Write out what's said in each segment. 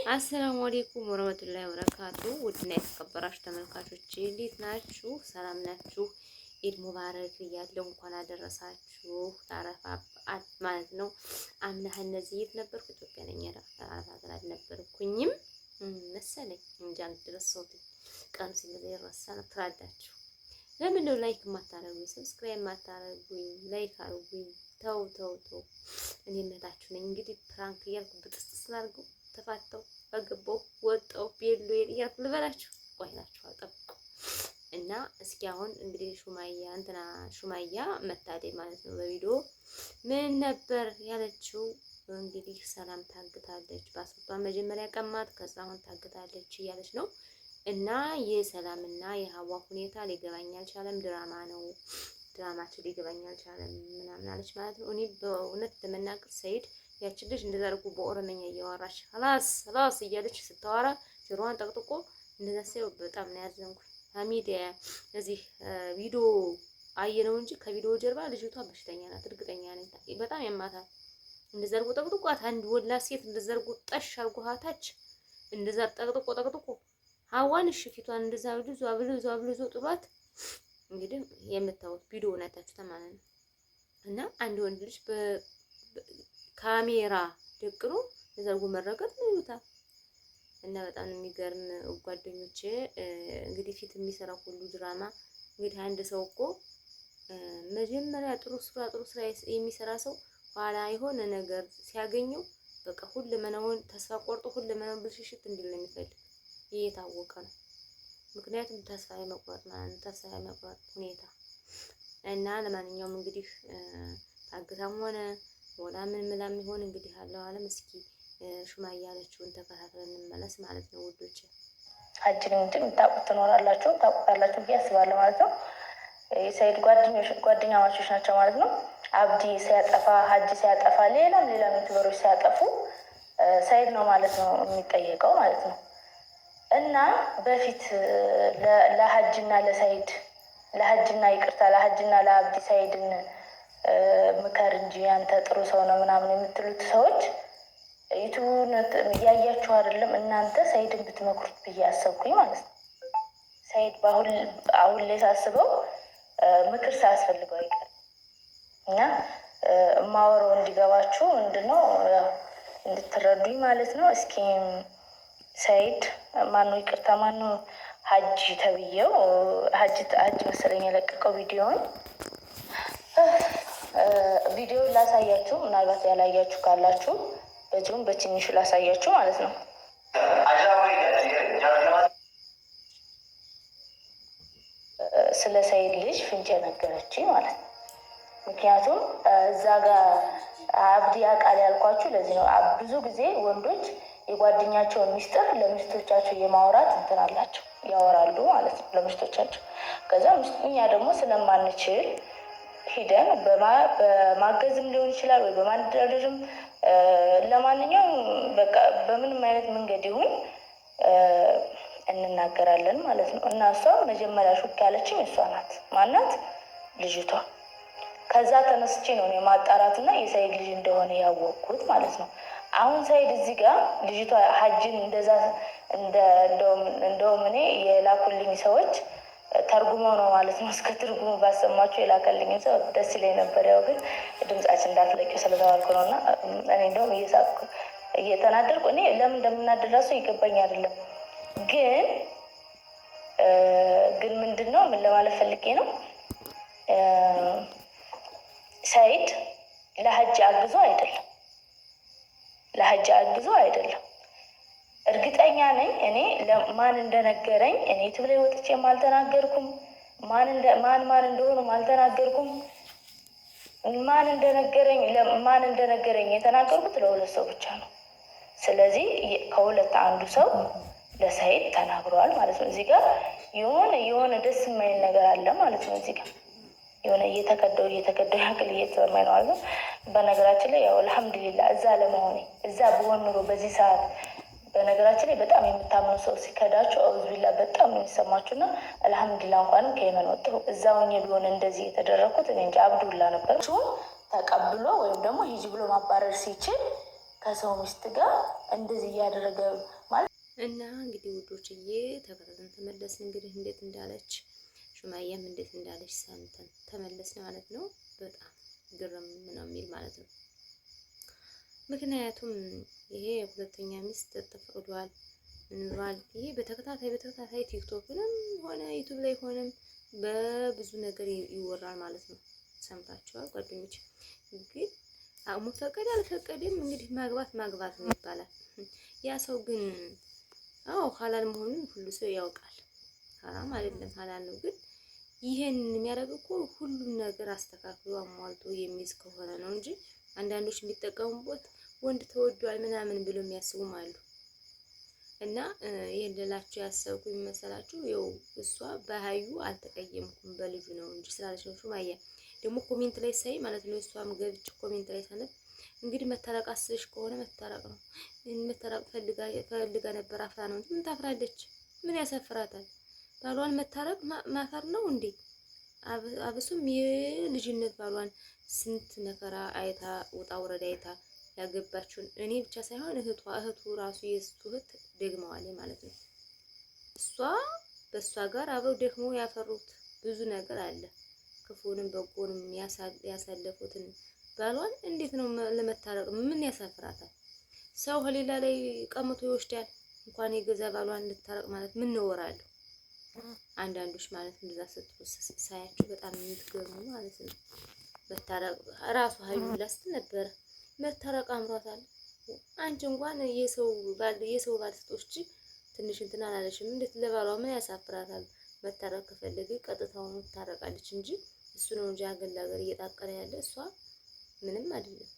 አሰላሙ አለይኩም ወራህመቱላሂ ወበረካቱ። ውድና የተከበራችሁ ተመልካቾች እንዴት ናችሁ? ሰላም ናችሁ? ኢድ ሙባረክ እያለሁ እንኳን አደረሳችሁ። ታረፋ ማለት ነው። አምናህ እነዚህ የት ነበርኩ? ኢትዮጵያ ነኝ። አረፋት አልነበርኩኝም መሰለኝ እንጃ ደረሰሁት። ቀኑ ሲመጣ ይረሳል ትላላችሁ። ለምን ነው ላይክ የማታረጉኝ? ሰብስክራይብ የማታረጉኝ? ላይክ አርጉኝ። ተው እኔነታችሁ ነኝ እንግዲህ ፕራንክ እያልኩ ብጥስጥስ ላድርገው ተፋተው በገባው ወጣው ቤሎ እያልኩ ልበላችሁ ቆይላችሁ አጠብቁ እና እስኪ አሁን እንግዲህ ሹማያ መታደይ ማለት ነው። በቪዲዮ ምን ነበር ያለችው? እንግዲህ ሰላም ታግታለች፣ ፓስፖርቷን መጀመሪያ ቀማት፣ ከዛ አሁን ታግታለች እያለች ነው። እና የሰላምና የሀዋ ሁኔታ ሊገባኝ አልቻለም። ድራማ ነው፣ ድራማቸው ሊገባኝ አልቻለም ምናምን አለች ማለት ነው። እኔ በእውነት ለመናገር ሰይድ ያችን ልጅ እንደዛ አድርጎ በኦሮምኛ እያወራች ሀላስ እያለች ስታወራ ጆሮዋን ጠቅጥቆ እንደዛ ሳይው በጣም ነው ያዘንኩኝ። ሀሚዲያ እዚህ ቪዲዮ አየነው እንጂ ከቪዲዮ ጀርባ ልጅቷ በሽተኛ ናት፣ እርግጠኛ ነኝ። በጣም ያማታል። እንደዛ አድርጎ ጠቅጥቋት አንድ ወላ ሴት እንደዛ አድርጎ ጠሽ አድርጎ ሀታች እንደዛ ጠቅጥቆ ሀዋን እሺ ፊቷን እንደዛ አብልዞ ጥሏት እንግዲህ የምታዩት ቪዲዮ ነታችሁ ተማመኑ። እና አንድ ወንድ ልጅ ካሜራ ደቅኖ ዘርጉ መረቀጥ ነው ይሉታል። እና በጣም የሚገርም ጓደኞቼ እንግዲህ ፊት የሚሰራ ሁሉ ድራማ እንግዲህ አንድ ሰው እኮ መጀመሪያ ጥሩ ስራ የሚሰራ ሰው ኋላ የሆነ ነገር ሲያገኘው በቃ ሁለመናውን ተስፋ ቆርጦ ሁለመናውን ብልሽሽት እንዲል ነው የሚፈልግ። ይሄ የታወቀ ነው። ምክንያቱም ተስፋ የመቁረጥ ማለት ነው፣ ተስፋ የመቁረጥ ሁኔታ እና ለማንኛውም እንግዲህ ታግታም ሆነ ወላ ምን ይሆን እንግዲህ አለው አለም። እስኪ ሹማያ ያለችውን ተከታትለን እንመለስ ማለት ነው ውዶች። ሀጅን እንትን ታውቁታላችሁ ብዬ አስባለሁ ማለት ነው። የሰይድ ጓደኛ ማቾች ናቸው ማለት ነው። አብዲ ሲያጠፋ፣ ሀጅ ሲያጠፋ፣ ሌላም ዩቲዩበሮች ሲያጠፉ ሰይድ ነው ማለት ነው የሚጠየቀው ማለት ነው። እና በፊት ለሀጅና ለሰይድ ለሀጅና ለአብዲ ሰይድን ምከር እንጂ አንተ ጥሩ ሰው ነው ምናምን የምትሉት ሰዎች ዩቲዩብን እያያችሁ አይደለም እናንተ ሰይድን ብትመክሩት ብዬ አሰብኩኝ ማለት ነው። ሰይድ አሁን ላይ ሳስበው ምክር ሳያስፈልገው አይቀርም። እና ማወራው እንዲገባችሁ ምንድነው እንድትረዱኝ ማለት ነው። እስኪ ሰይድ ማነው ይቅርታ ማነው ሀጅ ተብዬው ሀጅ መሰለኝ የለቀቀው ቪዲዮውን ላሳያችሁ። ምናልባት ያላያችሁ ካላችሁ በዚሁም በትንሹ ላሳያችሁ ማለት ነው። ስለ ሰይድ ልጅ ፍንጭ ነገረችኝ ማለት ነው። ምክንያቱም እዛ ጋር አብዲ ቃል ያልኳችሁ ለዚህ ነው። ብዙ ጊዜ ወንዶች የጓደኛቸውን ሚስጥር ለሚስቶቻቸው የማውራት እንትን አላቸው፣ ያወራሉ ማለት ነው ለሚስቶቻቸው። ከዛ እኛ ደግሞ ስለማንችል ሂደን በማገዝም ሊሆን ይችላል ወይ በማደረድርም ለማንኛውም በቃ በምንም አይነት መንገድ ይሁን እንናገራለን ማለት ነው። እና እሷ መጀመሪያ ሹክ ያለችኝ እሷ ናት። ማናት? ልጅቷ። ከዛ ተነስቼ ነው የማጣራትና የሰይድ ልጅ እንደሆነ ያወቅኩት ማለት ነው። አሁን ሰይድ እዚህ ጋር ልጅቷ ሀጅን እንደዛ እንደውም እኔ የላኩልኝ ሰዎች ተርጉመው ነው ማለት ነው። እስከ ትርጉሙ ባሰማችሁ የላከልኝ ሰው ደስ ይለኝ ነበር። ያው ግን ድምጻችን እንዳትለቂው ስለተባልኩ ነው። እና እኔ እንደውም እየሳቅኩ እየተናደርኩ እኔ ለምን እንደምናደር እራሱ ይገባኝ አይደለም። ግን ምንድን ነው ምን ለማለት ፈልጌ ነው፣ ሰይድ ለሀጅ አግዞ አይደለም። እርግጠኛ ነኝ እኔ ማን እንደነገረኝ እኔ ዩቲዩብ ላይ ወጥቼም አልተናገርኩም። ማን እንደሆኑ አልተናገርኩም። ማን እንደነገረኝ የተናገርኩት ለሁለት ሰው ብቻ ነው። ስለዚህ ከሁለት አንዱ ሰው ለሰይድ ተናግሯል ማለት ነው። እዚህ ጋር የሆነ ደስ የማይል ነገር አለ ማለት ነው። እዚህ ጋር የሆነ እየተከደው ያክል እየተሰማኝ ነው ማለት ነው። በነገራችን ላይ ያው አልሐምዱሊላህ እዛ ለመሆኔ እዛ በሆን ኑሮ በዚህ ሰዓት በነገራችን ላይ በጣም የምታምኑ ሰው ሲከዳችሁ አውዝቢላ በጣም ነው የሚሰማችሁና አልሐምዱሊላህ እንኳንም ከየመን ወጥሁ እዛ ሆኜ ቢሆን እንደዚህ የተደረኩት እኔ እንጂ አብዱላ ነበር። ሲሆን ተቀብሎ ወይም ደግሞ ሂጂ ብሎ ማባረር ሲችል ከሰው ሚስት ጋር እንደዚህ እያደረገ ማለት እና እንግዲህ ውዶችዬ ተከታተን ተመለስን። እንግዲህ እንዴት እንዳለች ሱማያም እንዴት እንዳለች ሰምተን ተመለስን ማለት ነው። በጣም ግርም ነው የሚል ማለት ነው። ምክንያቱም ይሄ ሁለተኛ ሚስት ተፈቅዷል እንሯል። ይሄ በተከታታይ ቲክቶክንም ሆነ ዩቲዩብ ላይ ሆነም በብዙ ነገር ይወራል ማለት ነው። ሰምታችኋል ጓደኞች። ግን መፈቀድ አልፈቀደም እንግዲህ ማግባት ነው ይባላል። ያ ሰው ግን ሐላል መሆኑን ሁሉ ሰው ያውቃል። ሐራም አይደለም ሐላል ነው። ግን ይሄን የሚያደርገው እኮ ሁሉም ነገር አስተካክሎ አሟልቶ የሚይዝ ከሆነ ነው እንጂ አንዳንዶች የሚጠቀሙበት ወንድ ተወዷል ምናምን ብሎ የሚያስቡም አሉ። እና ይሄን ልላችሁ ያሰብኩ የሚመሰላችሁ ያው እሷ በሀዩ አልተቀየምኩም በልጁ ነው እንጂ ስላለች ነው። ሱማያ ደግሞ ኮሜንት ላይ ሳይ ማለት ነው እሷም ገብቼ ኮሜንት ላይ ሳነብ እንግዲህ መታረቅ አስበሽ ከሆነ መታረቅ ነው። መታረቅ ፈልጋ ነበር አፍራ ነው እንጂ ምን ታፍራለች? ምን ያሳፍራታል? ባሏን መታረቅ ማፈር ነው እንዴ? አብሱም የልጅነት ባሏን ስንት መከራ አይታ ውጣ ውረድ አይታ ያገባችውን እኔ ብቻ ሳይሆን እህቱ ራሱ የእሱ እህት ደግመዋል ማለት ነው። እሷ በእሷ ጋር አብረው ደግሞ ያፈሩት ብዙ ነገር አለ። ክፉንም በጎንም ያሳለፉትን ባሏን እንዴት ነው ለመታረቅ ምን ያሳፍራታል? ሰው ከሌላ ላይ ቀምቶ ይወስዳል። እንኳን የገዛ ባሏን ልታረቅ ማለት ምን ነውራለሁ? አንዳንዶች ማለት እንደዛ ስትሉ ሳያችሁ በጣም የምትገርሙ ማለት ነው። መታረቅ ራሱ ሀዩ ላስት ነበረ መታረቅ አምሯታል። አንቺ እንኳን የሰው ባል ስትወስጂ ትንሽ እንትን አላለሽም? እንዴት ለባሏ ምን ያሳፍራታል? መታረቅ ከፈለገ ቀጥታውን ትታረቃለች እንጂ እሱ ነው እንጂ አገላገር እየጣቀረ ያለ እሷ ምንም አይደለም።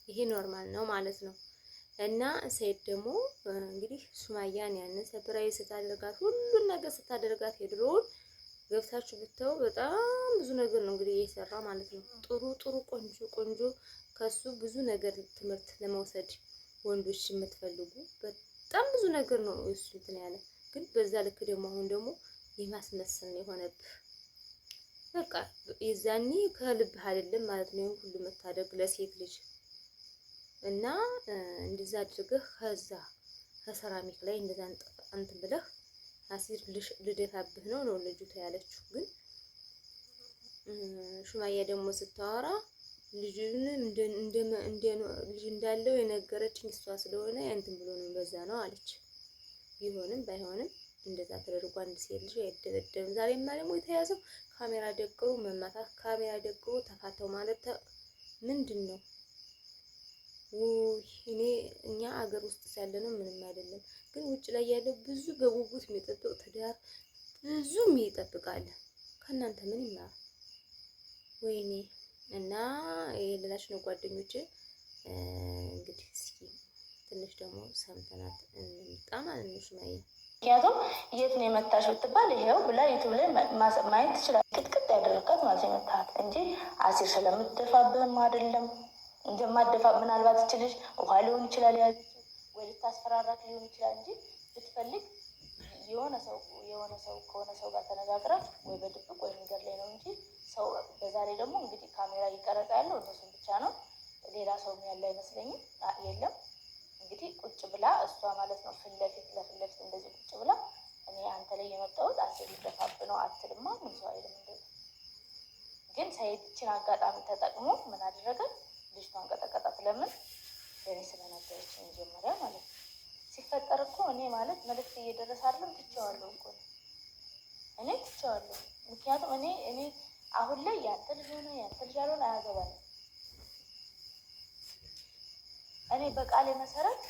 ይሄ ኖርማል ነው ማለት ነው። እና ሰይድ ደግሞ እንግዲህ ሱማያን ያንን ሰፕራይዝ ስታደርጋት ሁሉን ነገር ስታደርጋት የድሮውን ገብታችሁ ብታው በጣም ብዙ ነገር ነው እንግዲህ እየሰራ ማለት ነው። ጥሩ ቆንጆ ከሱ ብዙ ነገር ትምህርት ለመውሰድ ወንዶች የምትፈልጉ በጣም ብዙ ነገር ነው እሱ እንትን ያለ። ግን በዛ ልክ ደግሞ አሁን ደግሞ የማስመሰል ነው የሆነብህ። በቃ የዛኔ ከልብህ አይደለም ማለት ነው ሁሉ መታደግ ለሴት ልጅ እና እንደዛ አድርገህ ከዛ ከሰራሚክ ላይ እንደዛ እንትን ብለህ አሲር ልደፋብህ ነው ልጅቷ ያለችው። ግን ሱማያ ደግሞ ስታወራ ልጅን ልጅ እንዳለው የነገረችኝ እሷ ስለሆነ እንትን ብሎ ነው በዛ ነው አለች። ቢሆንም ባይሆንም እንደዛ ተደርጎ አንድ ሴት ልጅ አይደበደብም። ዛሬማ ደግሞ የተያዘው ካሜራ ደቅሮ መማታት፣ ካሜራ ደቅሮ ተፋተው ማለት ምንድን ነው? እኛ አገር ውስጥ ያለ ነው ምንም አይደለም። ግን ውጭ ላይ ያለው ብዙ በጉጉት የሚጠብቅ ትዳር ብዙ ይጠብቃል። ከእናንተ ምን ይማር? ወይኔ እና ይሄ ልላችሁ ነው ጓደኞቼ። እንግዲህ እስኪ ትንሽ ደግሞ ሰምተናት እንምጣ ማለት ነው ሱማያ። ምክንያቱም የት ነው የመታሽ ብትባል ይሄው ብላ ዩቱብ ላይ ማየት ትችላለች። ቅጥቅጥ ያደረጋት ማለት የመታት እንጂ አሲር ስለምትደፋብህም አይደለም። እንደማደፋ ምናልባት ትችልሽ ውሃ ሊሆን ይችላል ያ ወይ ልታስፈራራት ሊሆን ይችላል እንጂ ብትፈልግ የሆነ ሰው ከሆነ ሰው ጋር ተነጋግራ ወይ በድብቅ ወይ መንገድ ላይ ነው እንጂ ሰው በዛሬ ደግሞ እንግዲህ ካሜራ ይቀረጻ ያለው እነሱን ብቻ ነው። ሌላ ሰው ያለ አይመስለኝም። የለም እንግዲህ ቁጭ ብላ እሷ ማለት ነው ፊት ለፊት እንደዚህ ቁጭ ብላ እኔ አንተ ላይ የመጣሁት አስር ሊደፋብ ነው አትልማ። ምን ሰው አይልም እንደዚህ። ግን ሰይድችን አጋጣሚ ተጠቅሞ ምን አደረገ? ልጅቷን ቀጠቀጣት። ለምን? ለእኔ ስለነገረች መጀመሪያ ማለት ነው። ሲፈጠር እኮ እኔ ማለት መልዕክት እየደረሰ አይደለም ትቼዋለሁ እኮ እኔ ትቼዋለሁ። ምክንያቱም እኔ አሁን ላይ ያንተ ልጅ ሆነ ያንተ ልጅ ያልሆነ አያገባኝም። እኔ በቃሌ መሰረት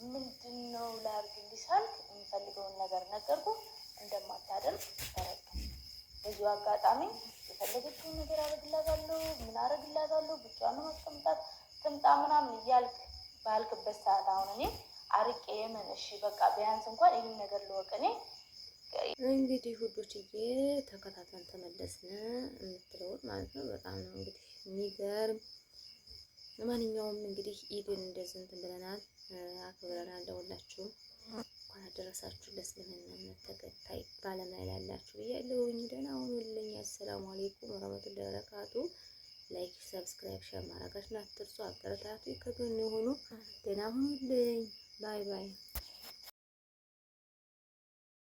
ምንድን ነው ላድርግ እንዲሳልክ የምፈልገውን ነገር ነገርኩ። እንደማታደርግ ተረዳ። በዚሁ አጋጣሚ የፈለገችውን ነገር አረግላታለሁ፣ ምን አረግላታለሁ፣ ብቻዋን ማስቀምጣት ትምጣ ምናምን እያልክ ባልክበት ሰዓት አሁን እኔ አርቄ ምን እሺ በቃ ቢያንስ እንኳን ይህን ነገር ልወቅ። እኔ እንግዲህ ሁዶችዬ ተከታተን ተመለስን የምትለውን ማለት ነው። በጣም ነው እንግዲህ የሚገርም። ለማንኛውም እንግዲህ ኢድን እንደዚህ እንትን ብለናል፣ አክብረናል። ለሁላችሁም እንኳን አደረሳችሁ ለእስልምና እምነት ተከታይ ባለሙያ ላላችሁ ብያለሁኝ። ደህና ሁኑልኝ። አሰላሙ አለይኩም ወራህመቱላሂ ወበረካቱ። ላይክ፣ ሰብስክራይብ፣ ሼር ማድረጋችሁን አትርሱ። አበረታቱ። ከጎን የሆኑ ደህና ሁኑልኝ። ባይ ባይ።